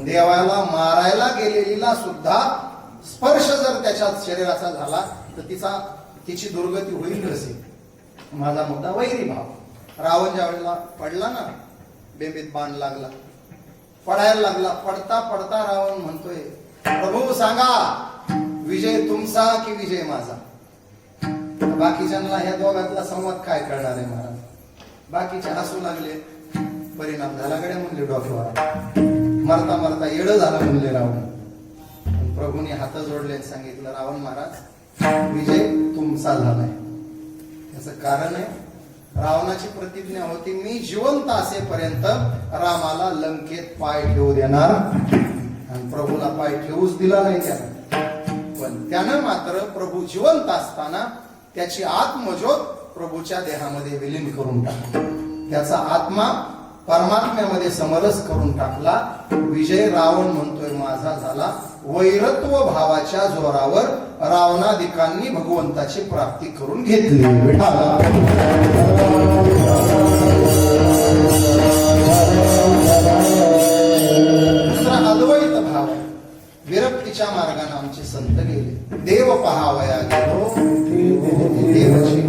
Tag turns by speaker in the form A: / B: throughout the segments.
A: देवाला मारायला गेलेलीला सुद्धा स्पर्श जर त्याच्या शरीराचा झाला तर तिची दुर्गती होईल कशी. माझा मुद्दा वैरी भाव. रावण ज्या वेळेला पडला ना, बेंबीत बाण लागला, पडायला लागला, पडता पडता रावण म्हणतोय, प्रभू सांगा विजय तुमचा की विजय माझा. बाकीच्यांना ह्या दोघातला संवाद काय कळणार आहे महाराज. बाकीचे हसू लागले. परिणाम झाला गड्या म्हणले डॉक्टर, मरता मरता येड झाला म्हणले रावण. प्रभूने हात जोडले, सांगितलं रावण महाराज विजय तुमचा झालाय. त्याचं कारण आहे, रावणाची प्रतिज्ञा होती, मी जिवंत असेपर्यंत रामाला लंकेत पाय ठेवू देणार. आणि प्रभूला पाय ठेवूच दिला नाही त्यानं. पण त्यानं मात्र प्रभू जिवंत असताना त्याची आत्मज्योत प्रभूच्या देहामध्ये विलीन करून टाकली. त्याचा आत्मा परमात्म्यामध्ये समरस करून टाकला. विजय रावण म्हणतोय माझा झाला. वैरत्व भावाच्या जोरावर रावणादिकांनी भगवंताची प्राप्ती करून घेतली. दुसरा अद्वैत भाव आहे. विरक्तीच्या मार्गाने आमचे संत गेले. देव पहावया गेलो देवची.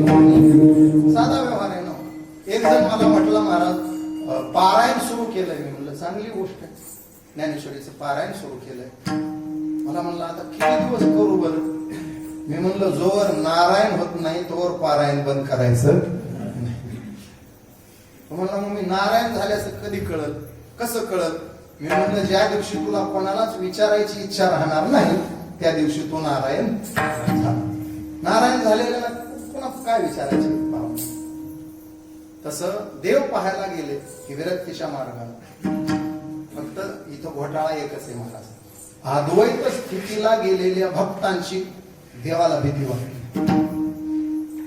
A: साधा व्यवहार आहे ना. एक जण मला म्हटलं महाराज पारायण सुरू केलंय. मी म्हणलं चांगली गोष्ट आहे, ज्ञानेश्वरीचं पारायण सुरू केलंय. मला म्हणलं आता किती दिवस करू बरं. मी म्हणलं जोवर नारायण होत नाही तोवर पारायण बंद करायचं. म्हणलं मग मी नारायण झाल्याचं कधी कळल, कसं कळल. मी म्हणलं ज्या दिवशी तुला कोणालाच विचारायची इच्छा राहणार नाही त्या दिवशी तू नारायण झाला. नारायण झालेला पुन्हा काय विचारायचे भाव. तसं देव पाहायला गेले की विरक्तीच्या मार्गाने. फक्त इथं घोटाळा एकच आहे महाराज. अद्वैत स्थितीला गेलेल्या भक्तांची देवाला भीती वाटते.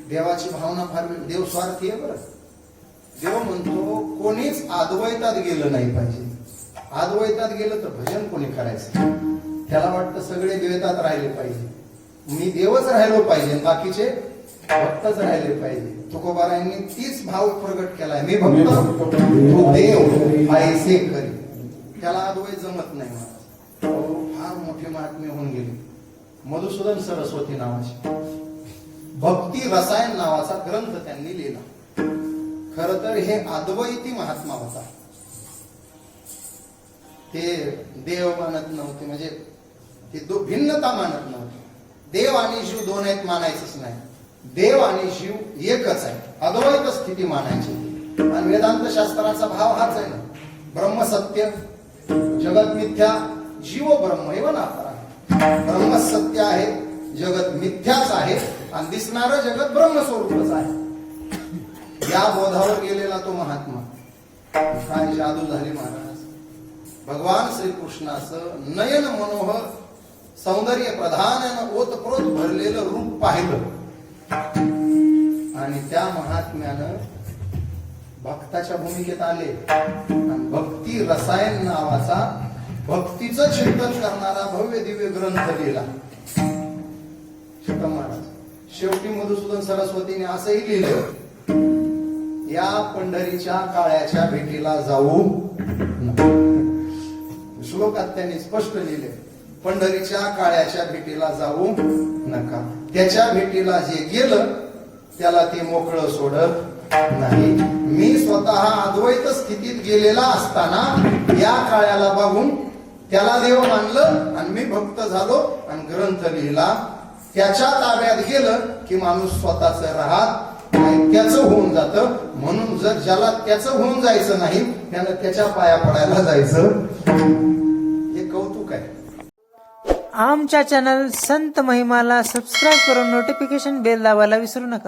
A: देवाची भावना फार, देव स्वार्थी आहे बरं. देव म्हणतो कोणीच अद्वैतात गेलं नाही पाहिजे. अद्वैतात गेलं तर भजन कोणी करायचं. त्याला वाटतं सगळे द्वैतात राहिले पाहिजे, मी देवच राहिलो पाहिजे, बाकीचे भक्तच राहिले पाहिजे. तुकोबारायांनी तीच भाव प्रगट केलाय, मी भक्त तो देव ऐसे करी. त्याला अद्वैत जमत नाही महाराज. फार मोठे महात्मे होऊन गेले. मधुसूदन सरस्वती नावाचे भक्ती रसायन नावाचा ग्रंथ त्यांनी लिहिला. खर तर हे अद्वैती महात्मा होता. ते देव मानत नव्हते, म्हणजे ते भिन्नता मानत नव्हते. देव आणि जीव दोन आहेत मानायचंच नाही. देव आणि जीव एकच आहे, अद्वैत स्थिती मानायची. आणि वेदांत शास्त्राचा भाव हाच आहे ना, ब्रह्म सत्य जगत मिथ्या जीव ब्रह्म एव नापरा. ब्रह्म सत्य आहे, जगत मिथ्याच आहे आणि दिसणारं जगत ब्रह्मस्वरूपच आहे. या बोधावर गेलेला तो महात्मा. काय जादू झाली महाराज. भगवान श्रीकृष्णाचं नयन मनोहर सौंदर्य प्रधानानं ओतप्रोत भरलेलं रूप पाहिलं आणि त्या महात्म्यानं भक्ताच्या भूमिकेत आले आणि भक्ती रसायन नावाचा भक्तीचं चिंतन करणारा भव्य दिव्य ग्रंथ लिहिला. महाराज शेवटी मधुसूदन सरस्वतीने असंही लिहिलं, या पंढरीच्या काळ्याच्या भेटीला जाऊ. श्लोकात त्यांनी स्पष्ट लिहिले, पंढरीच्या काळ्याच्या भेटीला जाऊ नका. त्याच्या भेटीला जे गेलं त्याला ते मोकळं सोडत नाही. मी स्वतः अद्वैत स्थितीत गेलेला असताना या काळ्याला बघून त्याला देव मानलं आणि मी भक्त झालो आणि ग्रंथ लिहिला. त्याच्या ताब्यात गेलं की माणूस स्वतःच राहत त्याचं होऊन जातं. म्हणून जर ज्याला त्याचं होऊन जायचं नाही त्यानं त्याच्या पाया पडायला जायचं. हे कौतुक आहे.
B: आमच्या चॅनल संत महिमाला सबस्क्राईब करून नोटिफिकेशन बेल दाबायला विसरू नका.